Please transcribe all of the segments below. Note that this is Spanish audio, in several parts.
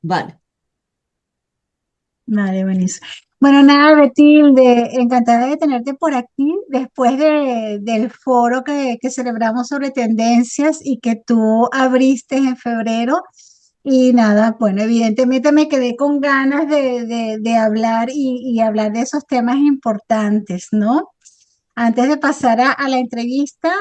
Vale. Vale, buenísimo. Bueno, nada, Betilde, encantada de tenerte por aquí después del foro que celebramos sobre tendencias y que tú abriste en febrero. Y nada, bueno, evidentemente me quedé con ganas de hablar y hablar de esos temas importantes, ¿no? Antes de pasar a la entrevista,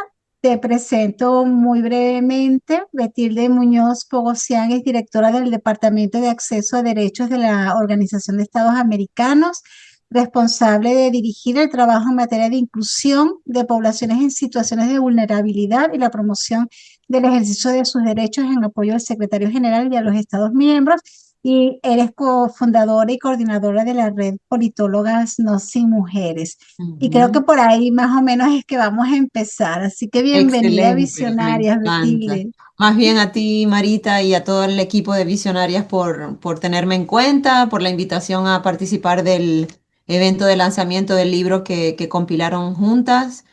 te presento muy brevemente. Betilde Muñoz Pogosian es directora del Departamento de Acceso a Derechos de la Organización de Estados Americanos, responsable de dirigir el trabajo en materia de inclusión de poblaciones en situaciones de vulnerabilidad y la promoción del ejercicio de sus derechos en apoyo al secretario general y a los Estados miembros. Y eres cofundadora y coordinadora de la red Politólogas No Sin Mujeres. Y creo que Ujú. por ahí más o menos es que vamos a empezar. Así que bienvenida a Excelente, me Visionarias, encanta. Betilde. Más bien a ti, Marita, y a todo el equipo de Visionarias por tenerme en cuenta, por la invitación a participar del evento de lanzamiento del libro que compilaron juntas.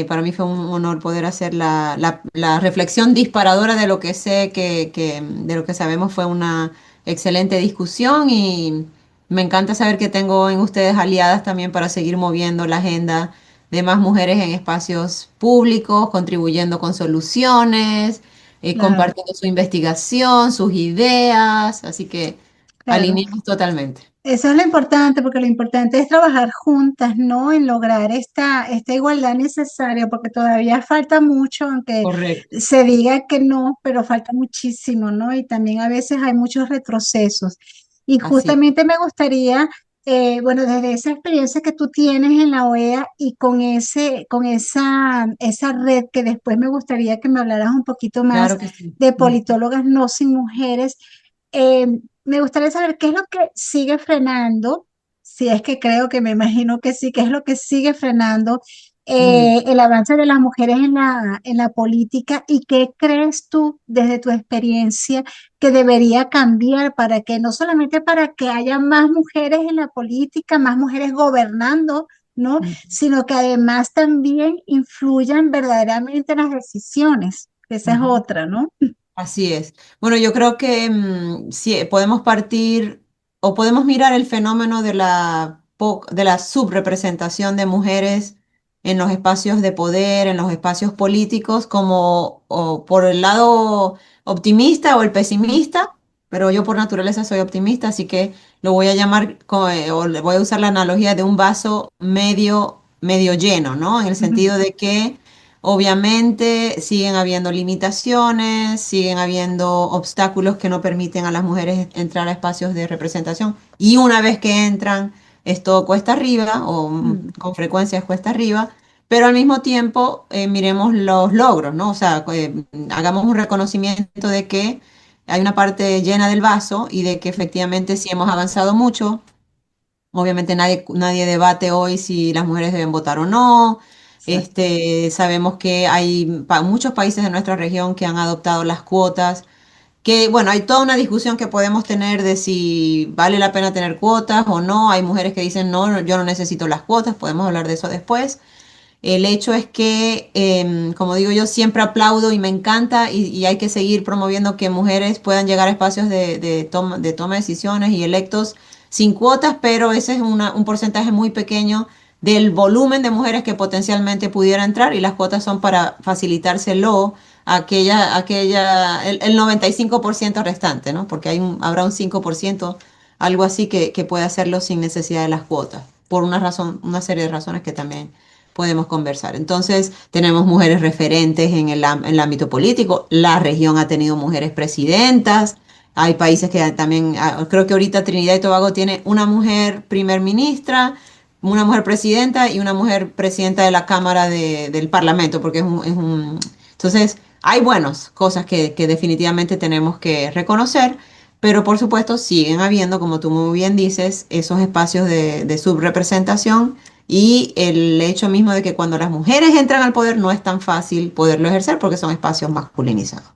Para mí fue un honor poder hacer la reflexión disparadora de lo que sé, de lo que sabemos fue una excelente discusión y me encanta saber que tengo en ustedes aliadas también para seguir moviendo la agenda de más mujeres en espacios públicos, contribuyendo con soluciones, Claro, compartiendo su investigación, sus ideas, así que claro. alineamos totalmente. Eso es lo importante, porque lo importante es trabajar juntas, ¿no? En lograr esta igualdad necesaria, porque todavía falta mucho, aunque Correcto. se diga que no, pero falta muchísimo, ¿no? Y también a veces hay muchos retrocesos. Y Así. justamente me gustaría, bueno, desde esa experiencia que tú tienes en la OEA y con esa red que después me gustaría que me hablaras un poquito más Claro que sí. de politólogas no sin mujeres. Me gustaría saber qué es lo que sigue frenando, si es que creo que me imagino que sí, qué es lo que sigue frenando Mm. el avance de las mujeres en la política y qué crees tú desde tu experiencia que debería cambiar para que no solamente para que haya más mujeres en la política, más mujeres gobernando, ¿no? Mm. Sino que además también influyan verdaderamente en las decisiones. Esa es Ujú. otra, ¿no? Así es. Bueno, yo creo que sí, podemos partir o podemos mirar el fenómeno de de la subrepresentación de mujeres en los espacios de poder, en los espacios políticos, como o por el lado optimista o el pesimista, pero yo por naturaleza soy optimista, así que lo voy a llamar, o le voy a usar la analogía de un vaso medio lleno, ¿no? En el sentido de que obviamente siguen habiendo limitaciones, siguen habiendo obstáculos que no permiten a las mujeres entrar a espacios de representación. Y una vez que entran, esto cuesta arriba o Mm. con frecuencia es cuesta arriba, pero al mismo tiempo miremos los logros, ¿no? O sea, hagamos un reconocimiento de que hay una parte llena del vaso y de que efectivamente sí hemos avanzado mucho. Obviamente nadie debate hoy si las mujeres deben votar o no. Exacto. Sabemos que hay muchos países de nuestra región que han adoptado las cuotas, que bueno, hay toda una discusión que podemos tener de si vale la pena tener cuotas o no. Hay mujeres que dicen, no, yo no necesito las cuotas, podemos hablar de eso después. El hecho es que, como digo yo, siempre aplaudo y me encanta y hay que seguir promoviendo que mujeres puedan llegar a espacios de toma de decisiones y electos sin cuotas, pero ese es un porcentaje muy pequeño del volumen de mujeres que potencialmente pudiera entrar y las cuotas son para facilitárselo a el 95% restante, ¿no? Porque habrá un 5%, algo así, que puede hacerlo sin necesidad de las cuotas, por una razón, una serie de razones que también podemos conversar. Entonces, tenemos mujeres referentes en el ámbito político. La región ha tenido mujeres presidentas. Hay países que también, creo que ahorita Trinidad y Tobago tiene una mujer primer ministra, una mujer presidenta y una mujer presidenta de la Cámara del Parlamento, porque Entonces, hay buenas cosas que definitivamente tenemos que reconocer, pero por supuesto siguen habiendo, como tú muy bien dices, esos espacios de subrepresentación y el hecho mismo de que cuando las mujeres entran al poder no es tan fácil poderlo ejercer porque son espacios masculinizados.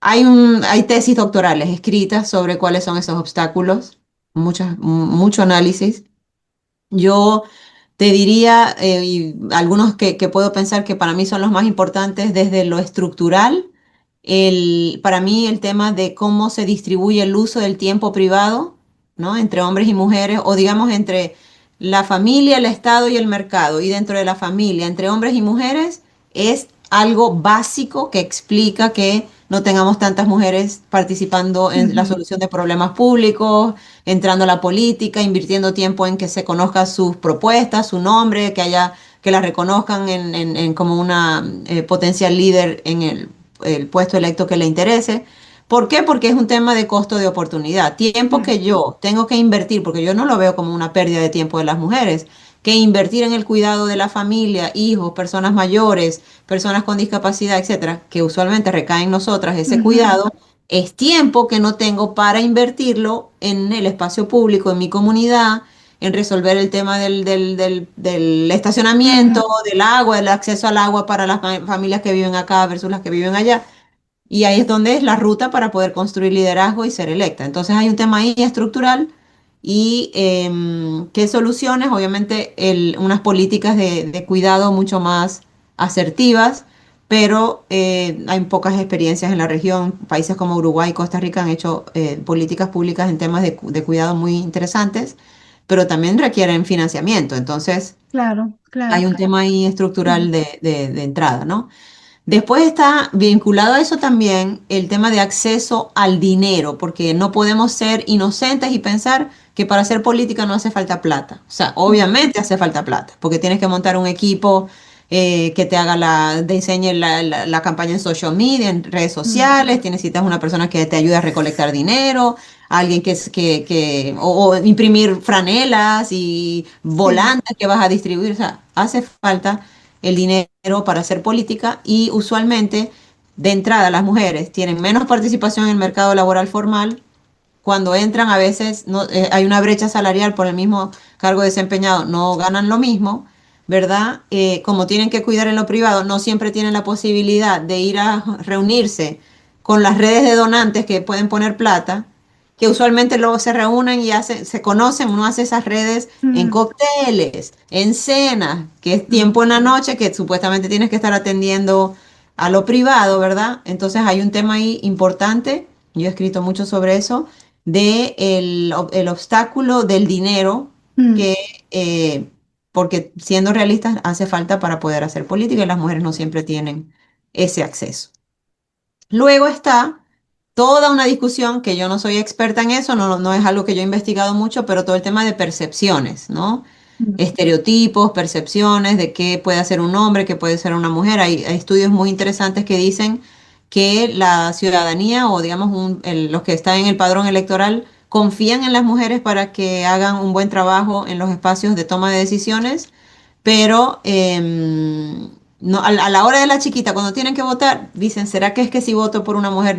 Hay tesis doctorales escritas sobre cuáles son esos obstáculos, mucho análisis. Yo te diría, y algunos que puedo pensar que para mí son los más importantes desde lo estructural, para mí el tema de cómo se distribuye el uso del tiempo privado, ¿no? Entre hombres y mujeres, o digamos entre la familia, el Estado y el mercado, y dentro de la familia, entre hombres y mujeres, es algo básico que explica que no tengamos tantas mujeres participando en la Ujú, solución de problemas públicos, entrando a la política, invirtiendo tiempo en que se conozca sus propuestas, su nombre, que la reconozcan como una potencial líder en el puesto electo que le interese. ¿Por qué? Porque es un tema de costo de oportunidad. Tiempo mm, que yo tengo que invertir, porque yo no lo veo como una pérdida de tiempo de las mujeres, que invertir en el cuidado de la familia, hijos, personas mayores, personas con discapacidad, etcétera, que usualmente recae en nosotras ese ujú, cuidado, es tiempo que no tengo para invertirlo en el espacio público, en mi comunidad, en resolver el tema del estacionamiento, ujú. del agua, del acceso al agua para las familias que viven acá versus las que viven allá. Y ahí es donde es la ruta para poder construir liderazgo y ser electa. Entonces hay un tema ahí estructural y qué soluciones, obviamente unas políticas de cuidado mucho más asertivas, pero hay pocas experiencias en la región. Países como Uruguay y Costa Rica han hecho políticas públicas en temas de cuidado muy interesantes, pero también requieren financiamiento. Entonces Claro, hay claro. un tema ahí Mm, estructural de entrada, ¿no? Después está vinculado a eso también el tema de acceso al dinero, porque no podemos ser inocentes y pensar que para hacer política no hace falta plata. O sea, mm, obviamente hace falta plata, porque tienes que montar un equipo que te haga diseñe la campaña en social media, en redes mm, sociales, necesitas una persona que te ayude a recolectar dinero, alguien o imprimir franelas y sí. volantes que vas a distribuir. O sea, hace falta el dinero para hacer política y usualmente de entrada las mujeres tienen menos participación en el mercado laboral formal. Cuando entran a veces hay una brecha salarial por el mismo cargo desempeñado, no ganan lo mismo, ¿verdad? Como tienen que cuidar en lo privado, no siempre tienen la posibilidad de ir a reunirse con las redes de donantes que pueden poner plata, que usualmente luego se reúnen y se conocen, uno hace esas redes en Mm, cócteles, en cenas, que es mm, tiempo en la noche que supuestamente tienes que estar atendiendo a lo privado, ¿verdad? Entonces hay un tema ahí importante, yo he escrito mucho sobre eso, de el obstáculo del dinero mm, que, eh, porque siendo realistas, hace falta para poder hacer política y las mujeres no siempre tienen ese acceso. Luego está toda una discusión que yo no soy experta en eso, no es algo que yo he investigado mucho, pero todo el tema de percepciones, ¿no? mm, Estereotipos, percepciones de qué puede hacer un hombre, qué puede ser una mujer. Hay estudios muy interesantes que dicen que la ciudadanía o digamos los que están en el padrón electoral confían en las mujeres para que hagan un buen trabajo en los espacios de toma de decisiones, pero no, a la hora de la chiquita, cuando tienen que votar, dicen, ¿será que es que si voto por una mujer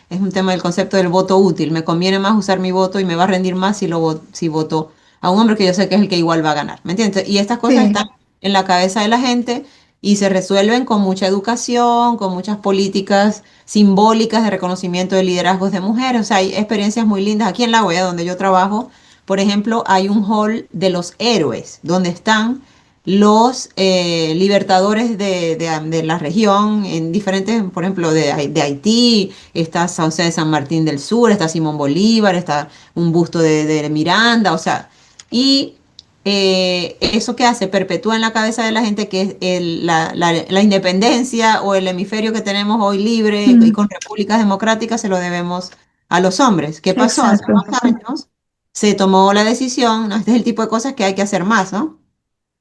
es un tema del concepto del voto útil? Me conviene más usar mi voto y me va a rendir más si voto a un hombre que yo sé que es el que igual va a ganar, ¿me entiendes? Y estas cosas sí, están en la cabeza de la gente y se resuelven con mucha educación, con muchas políticas simbólicas de reconocimiento de liderazgos de mujeres. O sea, hay experiencias muy lindas. Aquí en La Huella, donde yo trabajo, por ejemplo, hay un hall de los héroes, donde están los libertadores de la región, en diferentes, por ejemplo, de Haití, está San José de San Martín del Sur, está Simón Bolívar, está un busto de Miranda, o sea, y eso que hace, perpetúa en la cabeza de la gente que es la independencia o el hemisferio que tenemos hoy libre y mm, con repúblicas democráticas se lo debemos a los hombres. ¿Qué pasó? Hace exacto. unos años se tomó la decisión, ¿no? Este es el tipo de cosas que hay que hacer más, ¿no?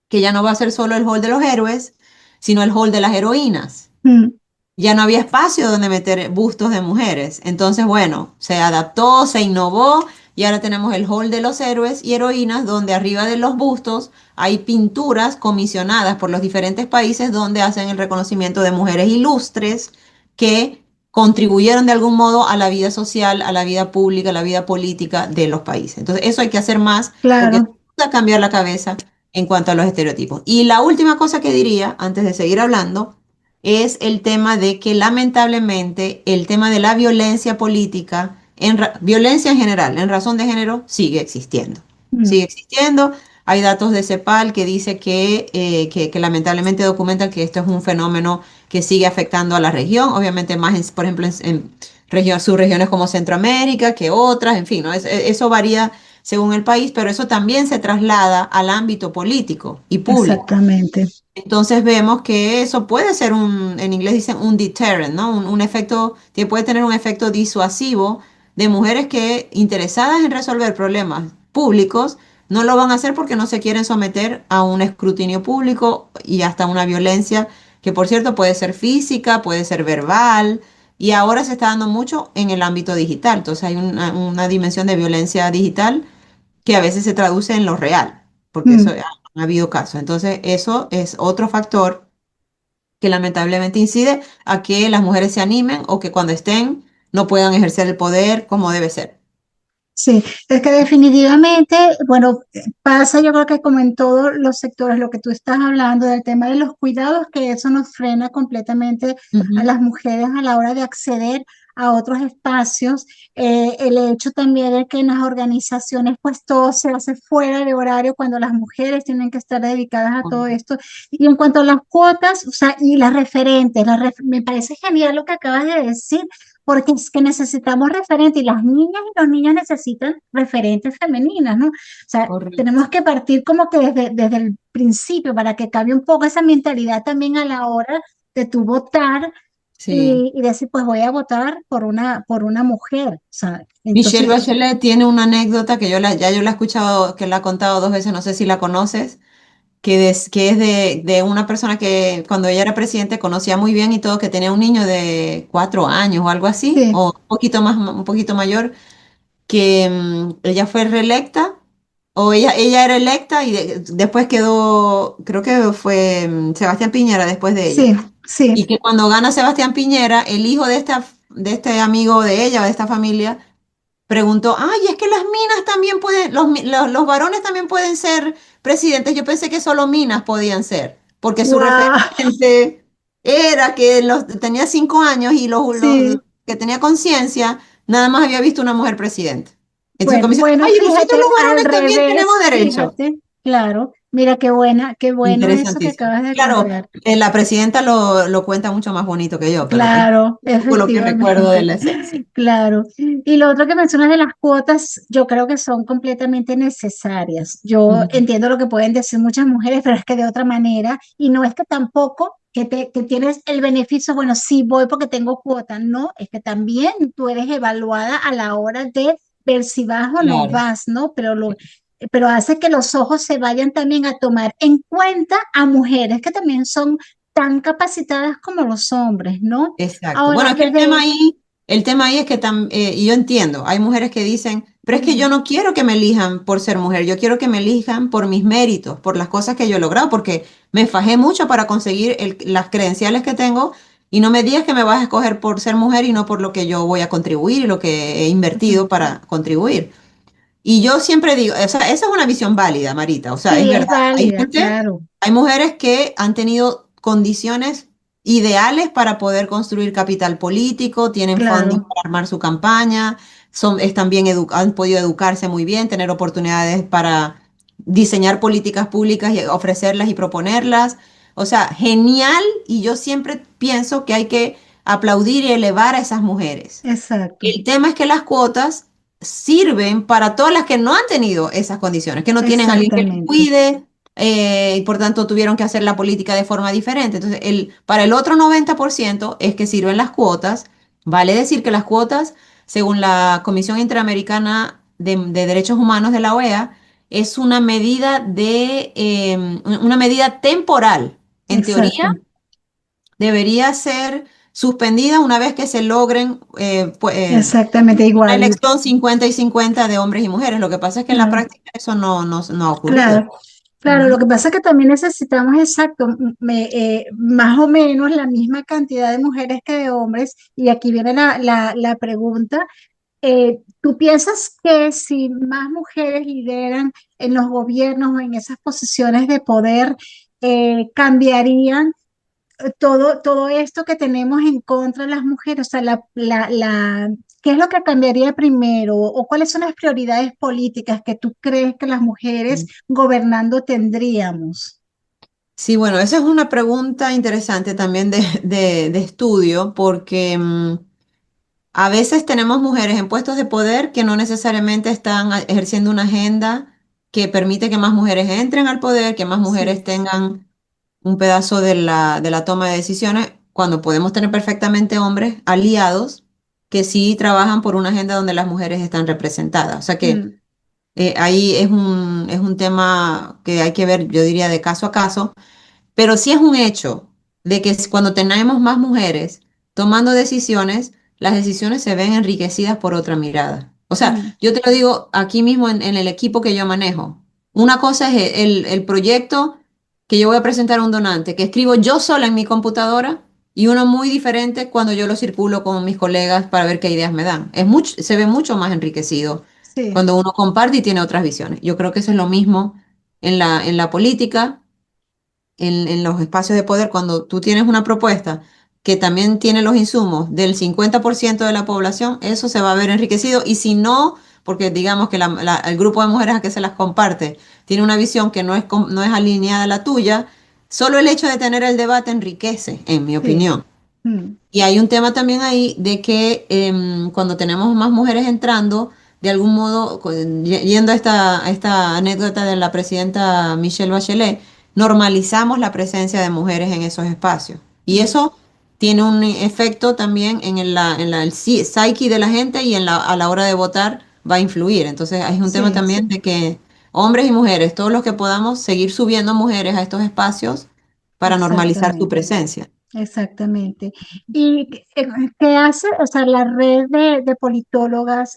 Que ya no va a ser solo el hall de los héroes, sino el hall de las heroínas. Mm, Ya no había espacio donde meter bustos de mujeres. Entonces, bueno, se adaptó, se innovó y ahora tenemos el hall de los héroes y heroínas, donde arriba de los bustos hay pinturas comisionadas por los diferentes países donde hacen el reconocimiento de mujeres ilustres que contribuyeron de algún modo a la vida social, a la vida pública, a la vida política de los países. Entonces, eso hay que hacer más porque claro. ayuda a cambiar la cabeza en cuanto a los estereotipos. Y la última cosa que diría, antes de seguir hablando, es el tema de que lamentablemente el tema de la violencia política, violencia en general, en razón de género, sigue existiendo. Mm, Sigue existiendo. hay datos de CEPAL que dice que lamentablemente documentan que esto es un fenómeno que sigue afectando a la región, obviamente más, por ejemplo, subregiones como Centroamérica que otras, en fin, ¿no? Eso varía según el país, pero eso también se traslada al ámbito político y público. Exactamente. Entonces vemos que eso puede ser en inglés dicen un deterrent, ¿no? Un efecto, que puede tener un efecto disuasivo de mujeres que interesadas en resolver problemas públicos no lo van a hacer porque no se quieren someter a un escrutinio público y hasta una violencia que por cierto puede ser física, puede ser verbal y ahora se está dando mucho en el ámbito digital. Entonces hay una dimensión de violencia digital que a veces se traduce en lo real, porque eso Mm. ha habido casos. Entonces, eso es otro factor que lamentablemente incide a que las mujeres se animen o que cuando estén no puedan ejercer el poder como debe ser. Sí, es que definitivamente, bueno, pasa yo creo que como en todos los sectores, lo que tú estás hablando del tema de los cuidados, que eso nos frena completamente a Ujú. las mujeres a la hora de acceder a otros espacios. El hecho también de que en las organizaciones pues todo se hace fuera de horario cuando las mujeres tienen que estar dedicadas a todo esto. Y en cuanto a las cuotas, o sea, y las referentes, me parece genial lo que acabas de decir porque es que necesitamos referentes y las niñas y los niños necesitan referentes femeninas, ¿no? O sea, Correcto. tenemos que partir como que desde el principio para que cambie un poco esa mentalidad también a la hora de tu votar Sí. y decir, pues voy a votar por una mujer. O sea, Michelle entonces, Bachelet tiene una anécdota que ya yo la he escuchado, que la ha contado 2 veces, no sé si la conoces, que es de una persona que cuando ella era presidente conocía muy bien y todo, que tenía un niño de 4 años o algo así, sí, o un poquito mayor, que ella fue reelecta, o ella era electa y después quedó, creo que fue Sebastián Piñera después de ella. sí, sí, Y que cuando gana Sebastián Piñera, el hijo de este amigo de ella, o de esta familia, preguntó, ay, es que las minas también pueden, los varones también pueden ser presidentes. Yo pensé que solo minas podían ser, porque su wow, referente era que tenía 5 años y los sí. que tenía conciencia, nada más había visto una mujer presidente. Entonces, como Bueno, dice, bueno, ay, nosotros fíjate, los al varones también tenemos revés, derecho. fíjate, claro. Mira qué bueno eso que Interesantísimo. acabas de Claro, contar. la presidenta lo cuenta mucho más bonito que yo, pero es Claro, un poco lo que recuerdo de efectivamente, la esencia. claro. Y lo otro que mencionas de las cuotas, yo creo que son completamente necesarias. Yo Ujú. entiendo lo que pueden decir muchas mujeres, pero es que de otra manera, y no es que tampoco que tienes el beneficio, bueno, sí voy porque tengo cuota, no, es que también tú eres evaluada a la hora de ver si vas o no Claro. vas, ¿no? Pero hace que los ojos se vayan también a tomar en cuenta a mujeres que también son tan capacitadas como los hombres, ¿no? Exacto. Bueno, Ahora, es que el tema ahí es que y yo entiendo, hay mujeres que dicen, pero es que yo no quiero que me elijan por ser mujer, yo quiero que me elijan por mis méritos, por las cosas que yo he logrado, porque me fajé mucho para conseguir las credenciales que tengo y no me digas que me vas a escoger por ser mujer y no por lo que yo voy a contribuir y lo que he invertido para contribuir. Y yo siempre digo, o sea, esa es una visión válida, Marita, o sea, es sí, es verdad. Hay válida, gente, claro, hay mujeres que han tenido condiciones ideales para poder construir capital político, tienen funding claro, para armar su campaña, están bien han podido educarse muy bien, tener oportunidades para diseñar políticas públicas y ofrecerlas y proponerlas. O sea, genial, y yo siempre pienso que hay que aplaudir y elevar a esas mujeres. exacto, El tema es que las cuotas sirven para todas las que no han tenido esas condiciones, que no tienen a alguien que les exactamente, cuide, y por tanto tuvieron que hacer la política de forma diferente. Entonces, para el otro 90% es que sirven las cuotas. Vale decir que las cuotas, según la Comisión Interamericana de Derechos Humanos de la OEA, es una medida temporal. En teoría, exacto, debería ser suspendida una vez que se logren exactamente una igual, elección 50 y 50 de hombres y mujeres. Lo que pasa es que en la claro, práctica eso no ha ocurrido. claro. Claro, Ujú. lo que pasa es que también necesitamos exacto, más o menos la misma cantidad de mujeres que de hombres. Y aquí viene la pregunta. ¿Tú piensas que si más mujeres lideran en los gobiernos o en esas posiciones de poder, cambiarían todo esto que tenemos en contra de las mujeres? O sea, ¿qué es lo que cambiaría primero? ¿O cuáles son las prioridades políticas que tú crees que las mujeres gobernando tendríamos? Sí, bueno, esa es una pregunta interesante también de estudio, porque a veces tenemos mujeres en puestos de poder que no necesariamente están ejerciendo una agenda que permite que más mujeres entren al poder, que más mujeres Sí. tengan un pedazo de la toma de decisiones, cuando podemos tener perfectamente hombres aliados que sí trabajan por una agenda donde las mujeres están representadas. O sea que Mm, ahí es un tema que hay que ver, yo diría, de caso a caso, pero sí es un hecho de que cuando tenemos más mujeres tomando decisiones, las decisiones se ven enriquecidas por otra mirada. O sea, mm, yo te lo digo aquí mismo en el equipo que yo manejo. Una cosa es el proyecto que yo voy a presentar a un donante, que escribo yo sola en mi computadora, y uno muy diferente cuando yo lo circulo con mis colegas para ver qué ideas me dan. Es mucho, se ve mucho más enriquecido sí. cuando uno comparte y tiene otras visiones. Yo creo que eso es lo mismo en la política, en los espacios de poder, cuando tú tienes una propuesta que también tiene los insumos del 50% de la población, eso se va a ver enriquecido. Y si no, porque digamos que el grupo de mujeres a que se las comparte tiene una visión que no es, no es alineada a la tuya, solo el hecho de tener el debate enriquece, en mi Sí. opinión. Mm, Y hay un tema también ahí de que cuando tenemos más mujeres entrando, de algún modo, yendo a esta anécdota de la presidenta Michelle Bachelet, normalizamos la presencia de mujeres en esos espacios. Y mm, eso tiene un efecto también el psyche de la gente, y a la hora de votar va a influir. Entonces, hay un tema sí, también de que hombres y mujeres, todos los que podamos, seguir subiendo mujeres a estos espacios para normalizar su exactamente. presencia. Exactamente. ¿Y qué hace, o sea, la red de politólogas,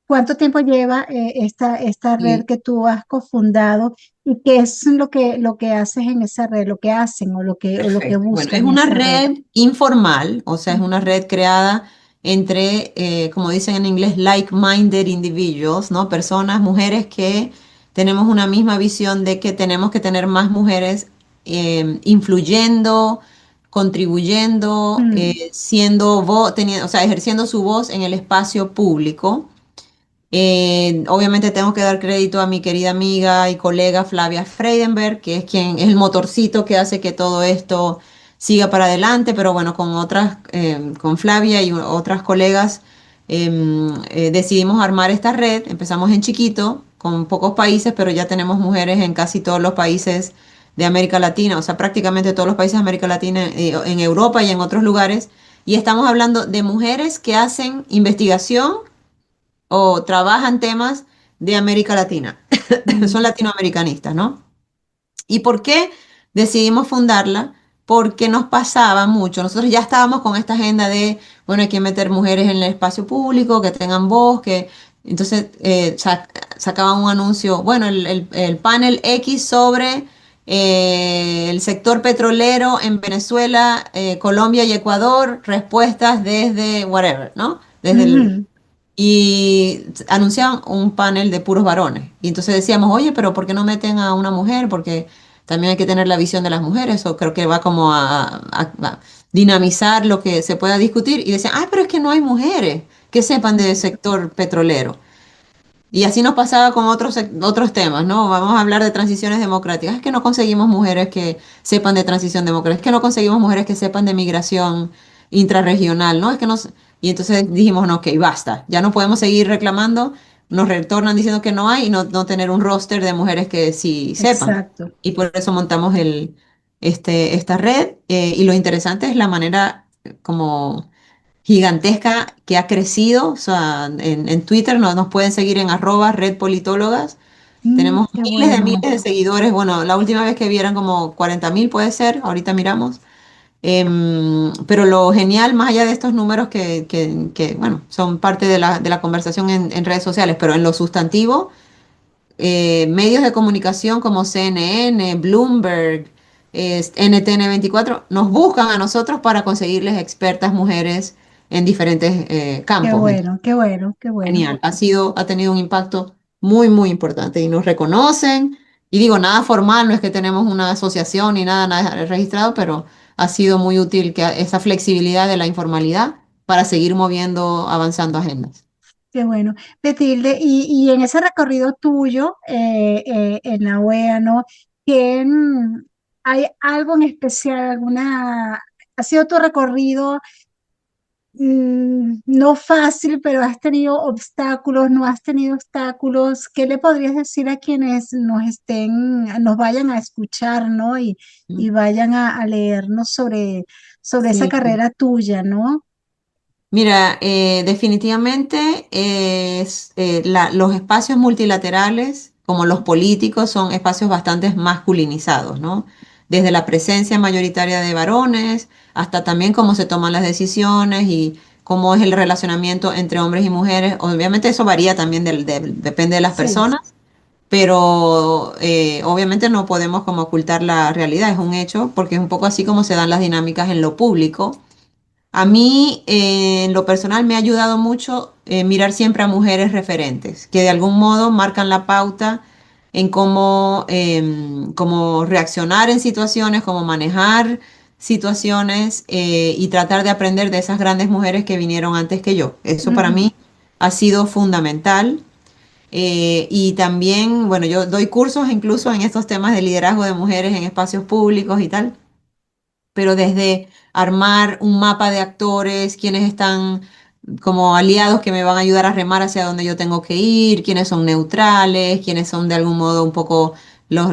cuánto tiempo lleva esta red Sí. que tú has cofundado y qué es lo que haces en esa red, lo que hacen o lo que Perfecto. Bueno, es buscan en una esa red? red informal, o sea, es Mm, una red creada entre, como dicen en inglés, like-minded individuals, ¿no? Personas, mujeres que tenemos una misma visión de que tenemos que tener más mujeres influyendo, contribuyendo, mm, siendo teniendo, o sea, ejerciendo su voz en el espacio público. Obviamente tengo que dar crédito a mi querida amiga y colega Flavia Freidenberg, que es quien es el motorcito que hace que todo esto siga para adelante, pero bueno, con otras, con Flavia y otras colegas, decidimos armar esta red. Empezamos en chiquito, con pocos países, pero ya tenemos mujeres en casi todos los países de América Latina, o sea, prácticamente todos los países de América Latina, en Europa y en otros lugares. Y estamos hablando de mujeres que hacen investigación o trabajan temas de América Latina. Son mm, latinoamericanistas, ¿no? ¿Y por qué decidimos fundarla? Porque nos pasaba mucho. Nosotros ya estábamos con esta agenda de, bueno, hay que meter mujeres en el espacio público, que tengan voz, que... Entonces sacaban un anuncio, bueno, el panel X sobre el sector petrolero en Venezuela, Colombia y Ecuador, respuestas desde whatever, ¿no? Desde el, ujú. y anunciaban un panel de puros varones. Y entonces decíamos, oye, pero ¿por qué no meten a una mujer? Porque también hay que tener la visión de las mujeres, o creo que va como a dinamizar lo que se pueda discutir. Y decían, ah, pero es que no hay mujeres que sepan del sector petrolero. Y así nos pasaba con otros temas, ¿no? Vamos a hablar de transiciones democráticas. Es que no conseguimos mujeres que sepan de transición democrática. Es que no conseguimos mujeres que sepan de migración intrarregional, ¿no? Es que nos... Y entonces dijimos, no, ok, basta. Ya no podemos seguir reclamando. Nos retornan diciendo que no hay, y no tener un roster de mujeres que sí sepan. Exacto. Y por eso montamos esta red. Y lo interesante es la manera como gigantesca que ha crecido. O sea, en Twitter nos pueden seguir en @redpolitólogas. Mm, Tenemos qué miles bueno. de seguidores. Bueno, la última vez que vieran como 40.000 puede ser, ahorita miramos. Pero lo genial, más allá de estos números bueno, son parte de la conversación en redes sociales, pero en lo sustantivo, medios de comunicación como CNN, Bloomberg, NTN 24 nos buscan a nosotros para conseguirles expertas mujeres en diferentes Qué campos. Entonces, bueno, qué bueno, qué bueno. genial, ha tenido un impacto muy, muy importante, y nos reconocen. Y digo, nada formal, no es que tenemos una asociación ni nada, nada registrado, pero ha sido muy útil que esa flexibilidad de la informalidad para seguir moviendo, avanzando agendas. Qué bueno. Betilde, y en ese recorrido tuyo en la OEA, ¿no? ¿Qué, hay algo en especial, ha sido tu recorrido no fácil, pero has tenido obstáculos, no has tenido obstáculos? ¿Qué le podrías decir a quienes nos vayan a escuchar, ¿no? Y vayan a leernos sobre esa Sí. carrera tuya, ¿no? Mira, definitivamente los espacios multilaterales, como los políticos, son espacios bastante masculinizados, ¿no? Desde la presencia mayoritaria de varones hasta también cómo se toman las decisiones y cómo es el relacionamiento entre hombres y mujeres. Obviamente eso varía también, depende de las Sí, personas, pero obviamente no podemos como ocultar la realidad, es un hecho, porque es un poco así como se dan las dinámicas en lo público. A mí, en lo personal, me ha ayudado mucho mirar siempre a mujeres referentes, que de algún modo marcan la pauta en cómo reaccionar en situaciones, cómo manejar situaciones y tratar de aprender de esas grandes mujeres que vinieron antes que yo. Eso para ujú, mí ha sido fundamental. Y también, bueno, yo doy cursos incluso en estos temas de liderazgo de mujeres en espacios públicos y tal, pero desde armar un mapa de actores, quienes están como aliados que me van a ayudar a remar hacia donde yo tengo que ir, quiénes son neutrales, quiénes son de algún modo un poco los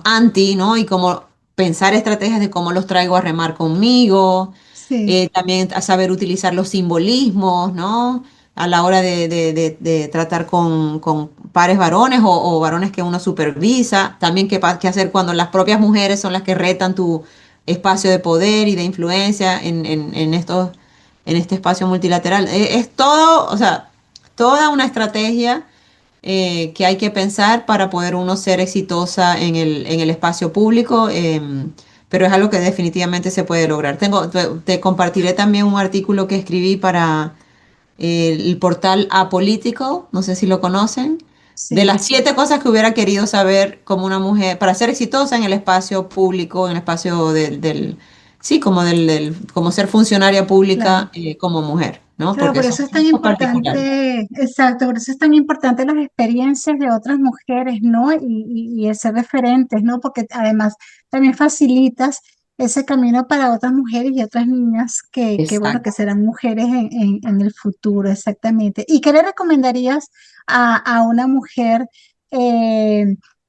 anti, ¿no? Y cómo pensar estrategias de cómo los traigo a remar conmigo, sí. también a saber utilizar los simbolismos, ¿no? A la hora de tratar con pares varones o varones que uno supervisa, también qué hacer cuando las propias mujeres son las que retan tu espacio de poder y de influencia en este espacio multilateral. Es todo, o sea, toda una estrategia que hay que pensar para poder uno ser exitosa en el espacio público, pero es algo que definitivamente se puede lograr. Te compartiré también un artículo que escribí para el portal Apolitical, no sé si lo conocen, de Sí, las 7 cosas que hubiera querido saber como una mujer para ser exitosa en el espacio público, en el espacio sí, como ser funcionaria claro. pública como mujer, ¿no? Claro, Porque por son eso es tan puntos particulares. importante, exacto, por eso es tan importante las experiencias de otras mujeres, ¿no? Y el ser referentes, ¿no? Porque además también facilitas ese camino para otras mujeres y otras niñas bueno, Exacto. que serán mujeres en el futuro, exactamente. ¿Y qué le recomendarías a una mujer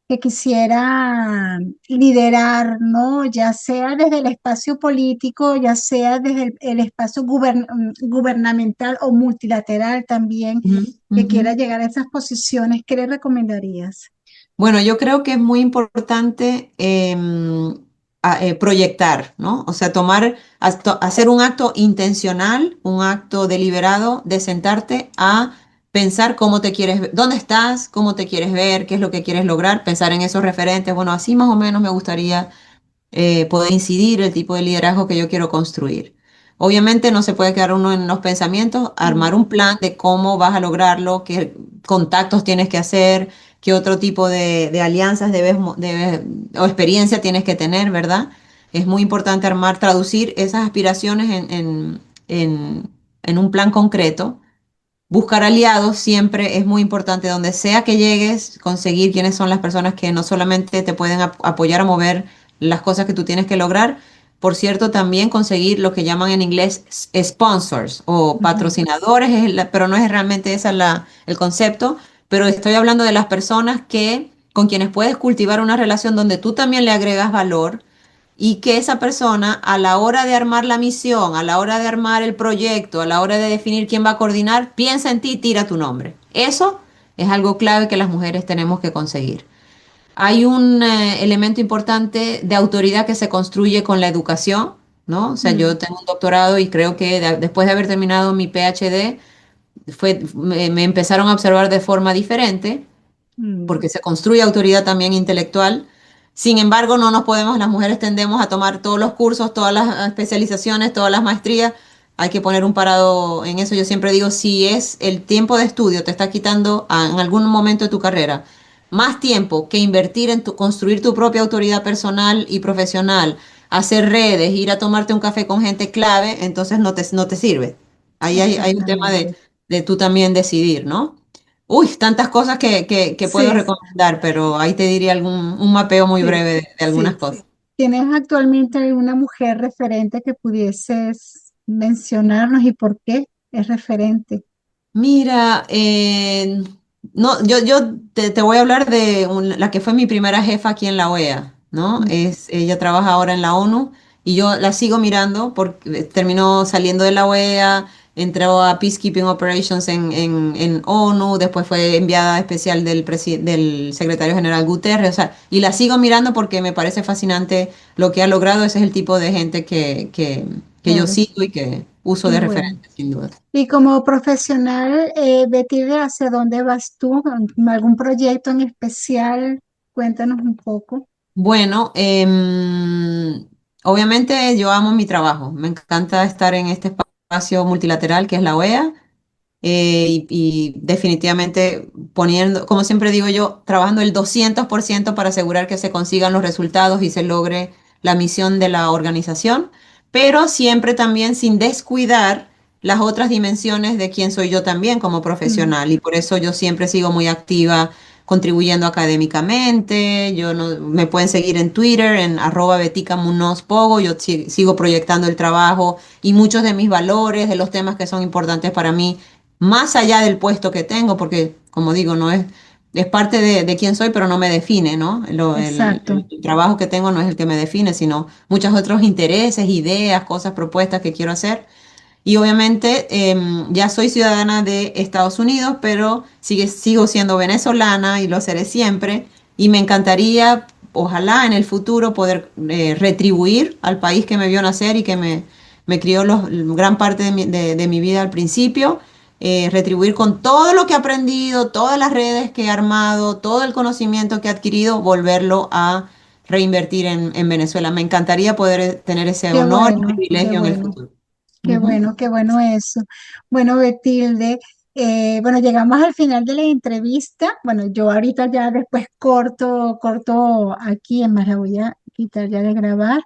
que quisiera liderar, ¿no? Ya sea desde el espacio político, ya sea desde el espacio gubernamental o multilateral también, Ujú, que ujú. quiera llegar a esas posiciones? ¿Qué le recomendarías? Bueno, yo creo que es muy importante proyectar, ¿no? O sea, hacer un acto intencional, un acto deliberado de sentarte a pensar cómo te quieres, dónde estás, cómo te quieres ver, qué es lo que quieres lograr, pensar en esos referentes. Bueno, así más o menos me gustaría poder incidir el tipo de liderazgo que yo quiero construir. Obviamente no se puede quedar uno en los pensamientos, armar Mm, un plan de cómo vas a lograrlo, qué contactos tienes que hacer, qué otro tipo de alianzas o experiencia tienes que tener, ¿verdad? Es muy importante traducir esas aspiraciones en, en un plan concreto. Buscar aliados siempre es muy importante, donde sea que llegues, conseguir quiénes son las personas que no solamente te pueden apoyar a mover las cosas que tú tienes que lograr, por cierto, también conseguir lo que llaman en inglés sponsors o ujú. patrocinadores, pero no es realmente ese el concepto, pero estoy hablando de las personas con quienes puedes cultivar una relación donde tú también le agregas valor y que esa persona a la hora de armar la misión, a la hora de armar el proyecto, a la hora de definir quién va a coordinar, piensa en ti y tira tu nombre. Eso es algo clave que las mujeres tenemos que conseguir. Hay un elemento importante de autoridad que se construye con la educación, ¿no? O sea, Mm, yo tengo un doctorado y creo que después de haber terminado mi PhD, me empezaron a observar de forma diferente mm. porque se construye autoridad también intelectual. Sin embargo, no nos podemos, las mujeres tendemos a tomar todos los cursos, todas las especializaciones, todas las maestrías. Hay que poner un parado en eso. Yo siempre digo, si es el tiempo de estudio, te está quitando en algún momento de tu carrera más tiempo que invertir en construir tu propia autoridad personal y profesional, hacer redes, ir a tomarte un café con gente clave, entonces no te sirve. Ahí hay un tema Exactamente. de tú también decidir, ¿no? Uy, tantas cosas que puedo Sí, recomendar, pero ahí te diría un mapeo muy sí, breve de algunas sí. cosas. ¿Tienes actualmente alguna mujer referente que pudieses mencionarnos y por qué es referente? Mira, no, yo te voy a hablar de la que fue mi primera jefa aquí en la OEA, ¿no? Mm. Ella trabaja ahora en la ONU y yo la sigo mirando porque terminó saliendo de la OEA, entró a Peacekeeping Operations en ONU, después fue enviada especial del secretario general Guterres, o sea, y la sigo mirando porque me parece fascinante lo que ha logrado. Ese es el tipo de gente que yo Claro, sigo y que uso qué de bueno. referente, sin duda. Y como profesional, Betty, ¿hacia dónde vas tú? ¿Algún proyecto en especial? Cuéntanos un poco. Bueno, obviamente yo amo mi trabajo. Me encanta estar en este espacio multilateral que es la OEA, y definitivamente poniendo, como siempre digo yo, trabajando el 200% para asegurar que se consigan los resultados y se logre la misión de la organización, pero siempre también sin descuidar las otras dimensiones de quién soy yo también como Mm. profesional. Y por eso yo siempre sigo muy activa contribuyendo académicamente. Yo no, me pueden seguir en Twitter, en @beticamunospogo. Yo sigo proyectando el trabajo y muchos de mis valores, de los temas que son importantes para mí, más allá del puesto que tengo, porque como digo, no es, es parte de quién soy, pero no me define, ¿no? Exacto. El trabajo que tengo no es el que me define, sino muchos otros intereses, ideas, cosas, propuestas que quiero hacer. Y obviamente ya soy ciudadana de Estados Unidos, pero sigo siendo venezolana y lo seré siempre. Y me encantaría, ojalá en el futuro, poder retribuir al país que me vio nacer y que me crió gran parte de mi vida al principio. Retribuir con todo lo que he aprendido, todas las redes que he armado, todo el conocimiento que he adquirido, volverlo a reinvertir en Venezuela. Me encantaría poder tener ese Qué honor y bueno, qué privilegio en el bueno. futuro. Ujú. Qué bueno eso. Bueno, Betilde, bueno, llegamos al final de la entrevista. Bueno, yo ahorita ya después corto aquí, es más, la voy a quitar ya de grabar.